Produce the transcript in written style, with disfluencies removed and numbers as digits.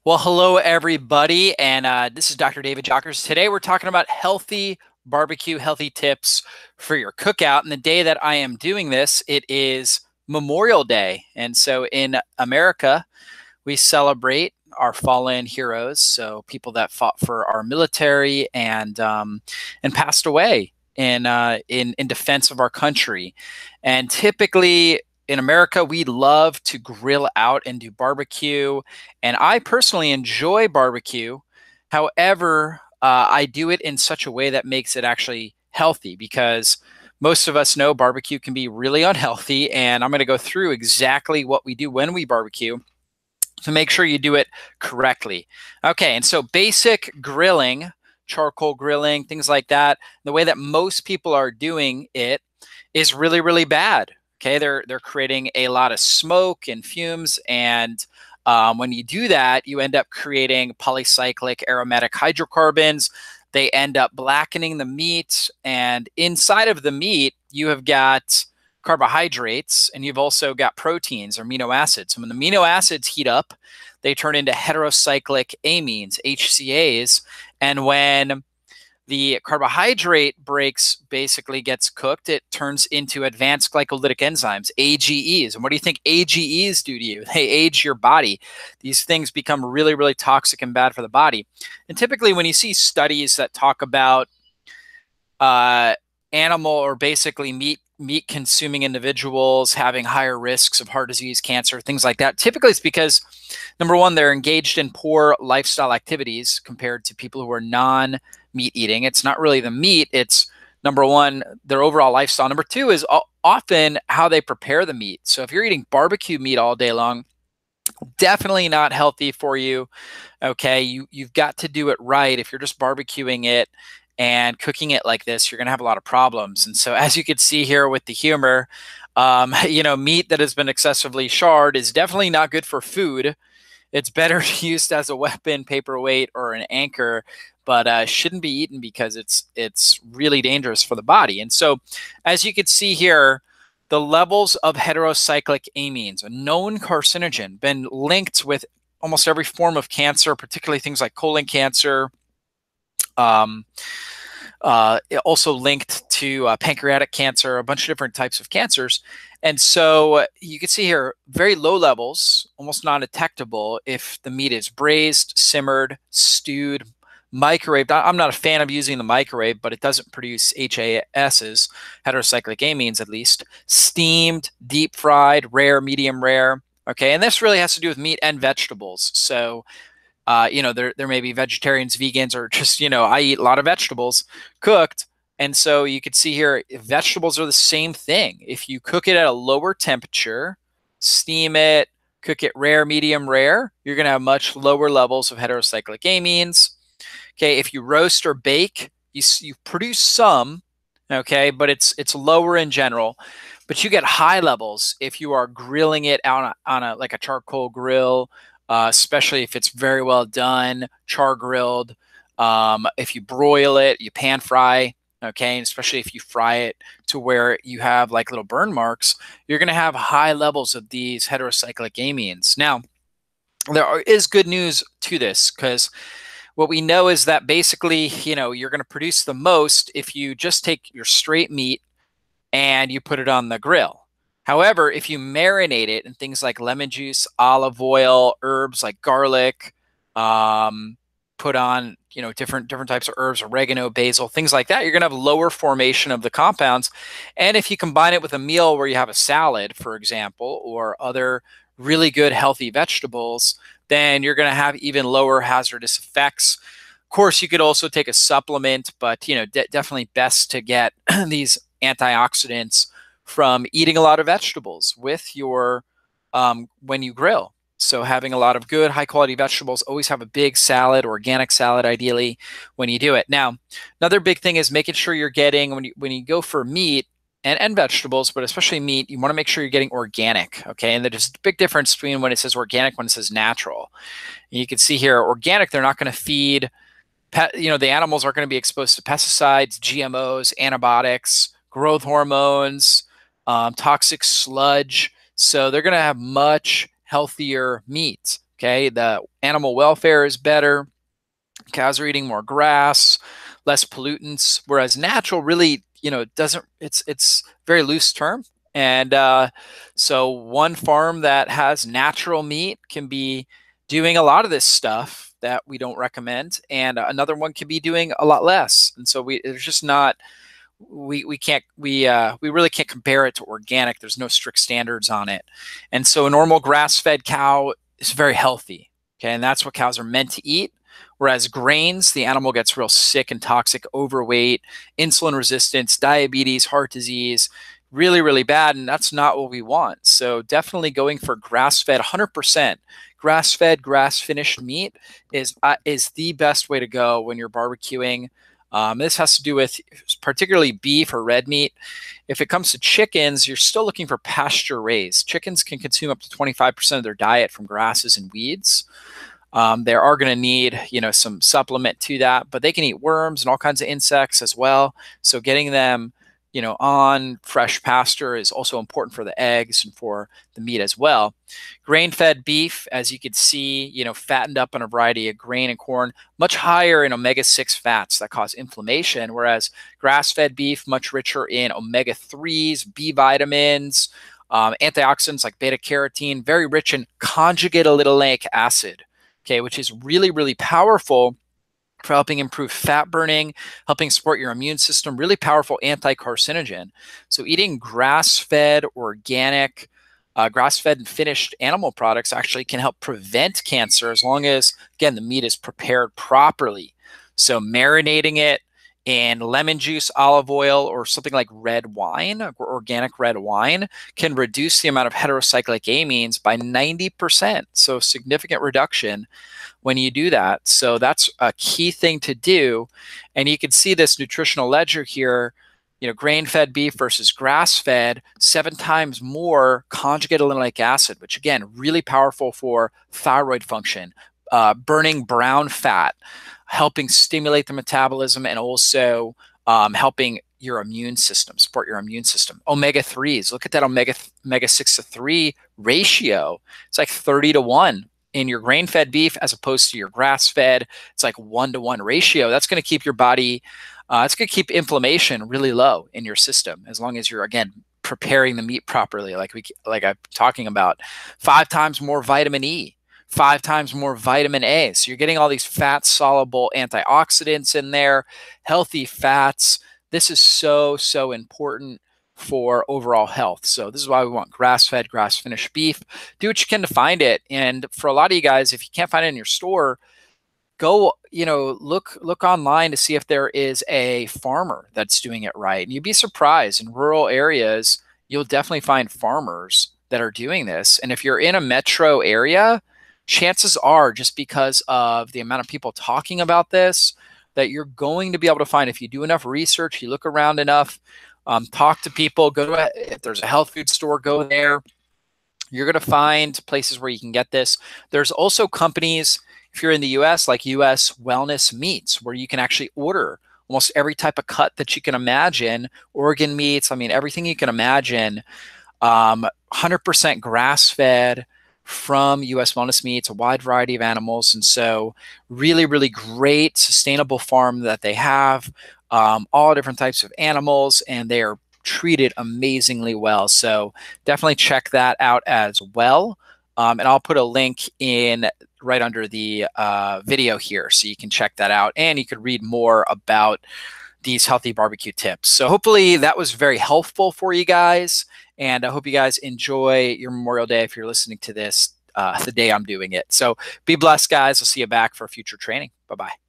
Well, hello everybody, and this is Dr. David Jockers. Today we're talking about healthy barbecue, healthy tips for your cookout. And the day that I am doing this, it is Memorial Day, and so in America, we celebrate our fallen heroes, so people that fought for our military and passed away in defense of our country. And typically in America, we love to grill out and do barbecue, and I personally enjoy barbecue. However, I do it in such a way that makes it actually healthy because most of us know barbecue can be really unhealthy, and I'm going to go through exactly what we do when we barbecue to make sure you do it correctly. Okay, and so basic grilling, charcoal grilling, things like that, the way that most people are doing it is really, really bad. Okay, they're creating a lot of smoke and fumes, and when you do that, you end up creating polycyclic aromatic hydrocarbons. They end up blackening the meat, and inside of the meat, you have got carbohydrates, and you've also got proteins or amino acids. And when the amino acids heat up, they turn into heterocyclic amines, HCAs. And when the carbohydrate breaks basically gets cooked, it turns into advanced glycolytic enzymes, AGEs. And what do you think AGEs do to you? They age your body. These things become really, really toxic and bad for the body. And typically when you see studies that talk about uh, animal or basically meat consuming individuals having higher risks of heart disease, cancer, things like that. Typically, it's because number one, they're engaged in poor lifestyle activities compared to people who are non-meat eating. It's not really the meat, it's number one, their overall lifestyle. Number two is often how they prepare the meat. So if you're eating barbecue meat all day long, definitely not healthy for you. Okay, you've got to do it right. If you're just barbecuing it and cooking it like this, you're going to have a lot of problems. And so, as you can see here with the humor, meat that has been excessively charred is definitely not good for food. It's better used as a weapon, paperweight, or an anchor, but shouldn't be eaten because it's really dangerous for the body. And so, as you can see here, the levels of heterocyclic amines, a known carcinogen, been linked with almost every form of cancer, particularly things like colon cancer. Um, also linked to pancreatic cancer, a bunch of different types of cancers. And so you can see here, very low levels, almost non-detectable if the meat is braised, simmered, stewed, microwaved. I'm not a fan of using the microwave, but it doesn't produce HASs, heterocyclic amines at least. Steamed, deep fried, rare, medium rare. Okay, and this really has to do with meat and vegetables. So there may be vegetarians, vegans, or just, I eat a lot of vegetables cooked. And so you can see here, vegetables are the same thing. If you cook it at a lower temperature, steam it, cook it rare, medium rare, you're going to have much lower levels of heterocyclic amines. Okay, if you roast or bake, you produce some, okay, but it's lower in general. But you get high levels if you are grilling it on a like a charcoal grill, especially if it's very well done, char grilled. If you broil it, you pan fry, okay, and especially if you fry it to where you have like little burn marks, you're going to have high levels of these heterocyclic amines. Now, is good news to this because what we know is that basically, you're going to produce the most if you just take your straight meat and you put it on the grill. Hehowever, if you marinate it in things like lemon juice, olive oil, herbs like garlic, put on different types of herbs, oregano, basil, things like that, you're going to have lower formation of the compounds. And if you combine it with a meal where you have a salad, for example, or other really good healthy vegetables, then you're going to have even lower hazardous effects. Of course, you could also take a supplement, but definitely best to get these antioxidants from eating a lot of vegetables with your when you grill. So having a lot of good high quality vegetables, always have a big salad, organic salad ideally when you do it. Now, another big thing is making sure you're getting when you go for meat and vegetables, but especially meat, you want to make sure you're getting organic, okay? And there's a big difference between when it says organic, when it says natural. And you can see here, organic, they're not going to feed the animals aren't going to be exposed to pesticides, GMOs, antibiotics, growth hormones, toxic sludge. So they're going to have much healthier meat. Okay, the animal welfare is better. Cows are eating more grass, less pollutants, whereas natural really, doesn't. It's very loose term, and so one farm that has natural meat can be doing a lot of this stuff that we don't recommend, and another one could be doing a lot less. And so there's just not we really can't compare it to organic. There's no strict standards on it. And so a normal grass-fed cow is very healthy. Okay, and that's what cows are meant to eat. Whereas grains, the animal gets real sick and toxic, overweight, insulin resistance, diabetes, heart disease, really, really bad. And that's not what we want. So definitely going for grass-fed, 100%. Grass-fed, grass-finished meat is the best way to go when you're barbecuing. This has to do with particularly beef or red meat. If it comes to chickens, you're still looking for pasture raised. Chickens can consume up to 25% of their diet from grasses and weeds. They are going to need, some supplement to that, but they can eat worms and all kinds of insects as well. So getting them, on fresh pasture is also important for the eggs and for the meat as well. Grain-fed beef, as you can see, fattened up on a variety of grain and corn, much higher in omega-6 fats that cause inflammation, whereas grass-fed beef, much richer in omega-3s, B vitamins, antioxidants like beta-carotene, very rich in conjugated linoleic acid, okay, which is really, really powerful for helping improve fat burning, helping support your immune system, really powerful anti-carcinogen. So eating grass-fed, organic, grass-fed and finished animal products actually can help prevent cancer as long as, again, the meat is prepared properly. So marinating it in lemon juice, olive oil, or something like red wine, or organic red wine, can reduce the amount of heterocyclic amines by 90%. So significant reduction when you do that. So that's a key thing to do. And you can see this nutritional ledger here, grain-fed beef versus grass-fed, 7 times more conjugated linoleic acid, which again, really powerful for thyroid function, burning brown fat, helping stimulate the metabolism, and also helping your immune system, support your immune system. Omega-3s, look at that omega-6 to 3 ratio. It's like 30-1 in your grain-fed beef as opposed to your grass-fed. It's like 1-to-1 ratio. That's going to keep your body, it's going to keep inflammation really low in your system as long as you're, again, preparing the meat properly, like I'm talking about. 5 times more vitamin E, 5 times more vitamin A. So you're getting all these fat-soluble antioxidants in there, healthy fats. This is so, so important for overall health. So this is why we want grass-fed, grass-finished beef. Do what you can to find it. And for a lot of you guys, if you can't find it in your store, go, look online to see if there is a farmer that's doing it right. And you'd be surprised. In rural areas, you'll definitely find farmers that are doing this. And if you're in a metro area, chances are, just because of the amount of people talking about this, that you're going to be able to find, if you do enough research, you look around enough, talk to people, if there's a health food store, go there. You're going to find places where you can get this. There's also companies, if you're in the US, like US Wellness Meats, where you can actually order almost every type of cut that you can imagine, organ meats, everything you can imagine, 100% grass-fed from US Wellness Meats, a wide variety of animals. And so really, really great sustainable farm that they have, all different types of animals, and they are treated amazingly well. So definitely check that out as well. And I'll put a link in right under the video here so you can check that out, and you could read more about these healthy barbecue tips. So hopefully that was very helpful for you guys, and I hope you guys enjoy your Memorial Day if you're listening to this the day I'm doing it. So be blessed, guys. I'll see you back for future training. Bye-bye.